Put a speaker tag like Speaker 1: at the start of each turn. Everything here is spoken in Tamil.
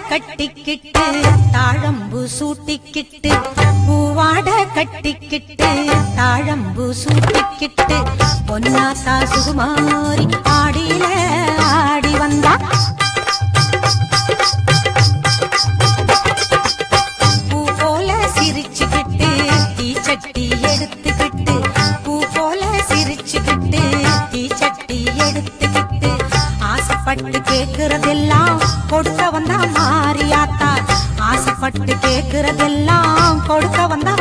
Speaker 1: கட்டிக்கிட்டு தாழம்பு சூட்டிக்கிட்டு பூவாட கட்டிக்கிட்டு தாழம்பு சூட்டிக்கிட்டு பொன்னாத்தா சுகுமாரி ஆடியில ஆடி வந்தா பூ போல சிரிச்சுக்கிட்டு தீச்சட்டி எடுத்துக்கிட்டு பூ போல சிரிச்சுக்கிட்டு தீச்சட்டி எடுத்துக்கிட்டு ஆசைப்பட்டு கேக்குறதெல்லாம் கொடுக்க வந்தா மாரியாத்தா ஆசைப்பட்டு கேக்குறதெல்லாம் கொடுக்க வந்தா